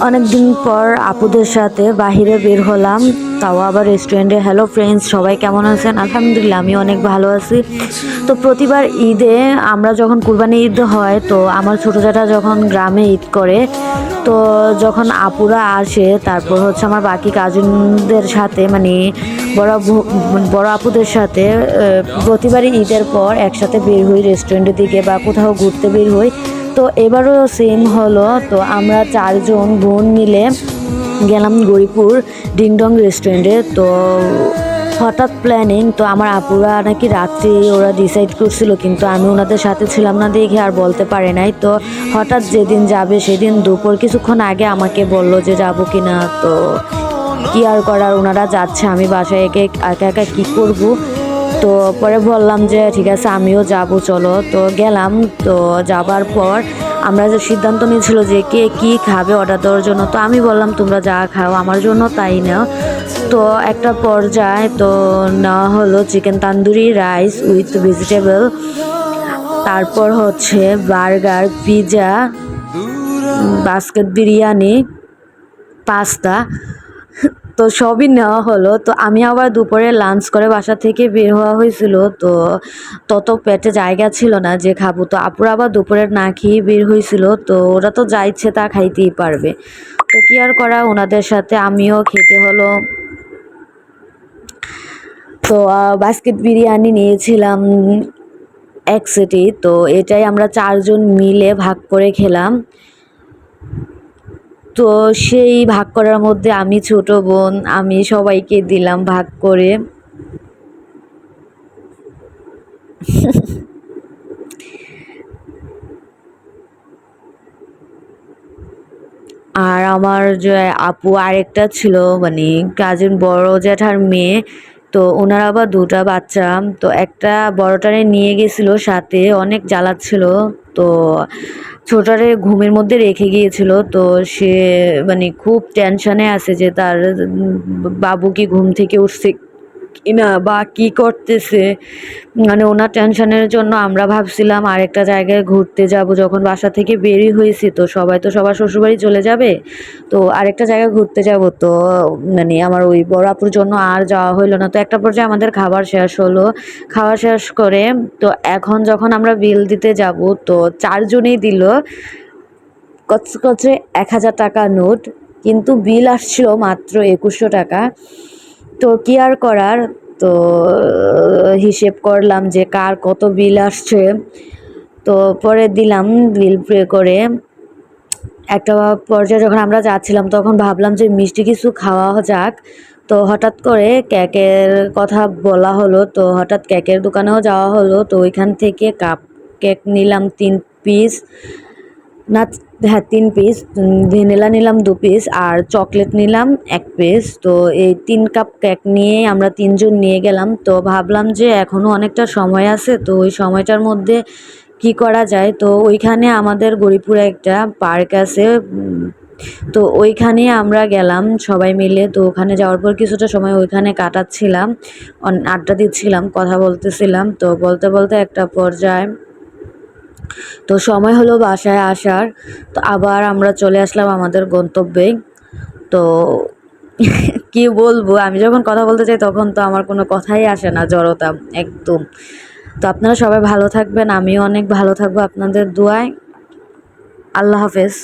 অনেকদিন পর আপুদের সাথে বাহিরে বের হলাম, তাও আবার রেস্টুরেন্টে। হ্যালো ফ্রেন্ডস, সবাই কেমন আছেন? আলহামদুলিল্লাহ আমি অনেক ভালো আছি। তো প্রতিবার ঈদে আমরা যখন কুরবানি ঈদ হয়, তো আমার ছোটো জ্যাঠা যখন গ্রামে ঈদ করে, তো যখন আপুরা আসে, তারপর হচ্ছে আমার বাকি কাজিনদের সাথে, মানে বড় আপুদের সাথে প্রতিবারই ঈদের পর একসাথে বের হই রেস্টুরেন্টের দিকে বা কোথাও ঘুরতে বের হই। তো এবারও সেম হলো। তো আমরা 4জন বোন মিলে গেলাম গৌরীপুর ডিংডং রেস্টুরেন্টে। তো হঠাৎ প্ল্যানিং, তো আমার আপুরা নাকি রাত্রি ওরা ডিসাইড করছিল, কিন্তু আমি ওনাদের সাথে ছিলাম না দেখে আর বলতে পারে নাই। তো হঠাৎ যেদিন যাবে সেদিন দুপুর কিছুক্ষণ আগে আমাকে বলল যে যাবো কিনা। তো কি আর করার, ওনারা যাচ্ছে, আমি বাসায় একা একা কী করবো। তো পরে বললাম যে ঠিক আছে আমিও যাব, চলো। তো গেলাম। তো যাবার পর আমরা যে সিদ্ধান্ত নিয়েছিল যে কে কী খাবে অর্ডার দেওয়ার জন্য, তো আমি বললাম তোমরা যা খাও আমার জন্য তাই নাও। তো একটা পর্যায়ে তো নেওয়া হলো chicken tandoori rice with vegetable, তারপর হচ্ছে burger, pizza, basket biryani, pasta. তো সবই নেওয়া হলো। তো আমি আবার দুপুরে লাঞ্চ করে বাসা থেকে বের হওয়া হয়েছিল, তো তত পেটে জায়গা ছিল না যে খাবো। তো আপুরা আবার দুপুরের না খেয়ে বের হয়েছিল, তো ওরা তো যা ইচ্ছে তা খাইতেই পারবে। তো কি আর করা, ওনাদের সাথে আমিও খেতে হলো। তো বাস্কেট বিরিয়ানি নিয়েছিলাম এক সেটই। তো এটাই আমরা 4জন মিলে ভাগ করে খেলাম। তো সেই ভাগ করার মধ্যে আমি ছোট বোন, আমি সবাইকে দিলাম ভাগ করে। আর আমার যে আপু আরেকটা ছিল, মানে কাজিন বড় জ্যাঠার মেয়ে, তো ওনার আবার 2টা বাচ্চা। তো একটা বড়টারে নিয়ে গেছিলো সাথে, অনেক জ্বালাচ্ছিল। তো ছোটারে ঘুমের মধ্যে রেখে গিয়েছিল। তো সে মানে খুব টেনশনে আছে যে তার বাবু কি ঘুম থেকে উঠছে কিনা বা কি করতেছে। মানে ওনার টেনশনের জন্য আমরা ভাবছিলাম আরেকটা জায়গায় ঘুরতে যাব। যখন বাসা থেকে বেরই হয়েছি, তো সবাই তো সবার শ্বশুরবাড়ি চলে যাবে, তো আরেকটা জায়গায় ঘুরতে যাব। তো মানে আমার ওই বড় আপুর জন্য আর যাওয়া হইলো না। তো একটা পর্যায়ে আমাদের খাবার শেষ হলো। খাওয়া শেষ করে তো এখন যখন আমরা বিল দিতে যাব, তো 4জনেই দিল কচকচে 1000 টাকা নোট, কিন্তু বিল আসছিল মাত্র 2100 টাকা। তো কি আর করার, তো হিসেব করলাম যে কার কত বিল আসছে। তো পরে দিলাম বিল পে করে। একটা পর্যায়ে যখন আমরা যাচ্ছিলাম তখন ভাবলাম যে মিষ্টি কিছু খাওয়া যাক। তো হঠাৎ করে কেকের কথা বলা হলো, তো হঠাৎ কেকের দোকানেও যাওয়া হলো। তো ওইখান থেকে কাপ কেক নিলাম 3 পিস, না হ্যাঁ 3 পিস, ভ্যানিলা নিলাম 2 পিস আর চকলেট নিলাম 1 পিস। তো এই 3 কাপ কেক নিয়ে আমরা 3জন নিয়ে গেলাম। তো ভাবলাম যে এখনও অনেকটা সময় আছে, তো ওই সময়টার মধ্যে কি করা যায়। তো ওইখানে আমাদের গৌরীপুরে একটা পার্ক আছে, তো ওইখানে আমরা গেলাম সবাই মিলে। তো ওখানে যাওয়ার পর কিছুটা সময় ওইখানে কাটাচ্ছিলাম, আড্ডা দিচ্ছিলাম, কথা বলতেছিলাম। তো বলতে বলতে একটা পর্যায়ে তো সময় হলো বাসায় আসার। তো আবার আমরা চলে আসলাম আমাদের গন্তব্যে। তো কি বলবো, আমি যখন কথা বলতে চাই তখন তো আমার কোনো কথাই আসে না, জড়তা একদম। তো আপনারা সবাই ভালো থাকবেন, আমিও অনেক ভালো থাকবো আপনাদের দোয়ায়। আল্লাহ হাফেজ।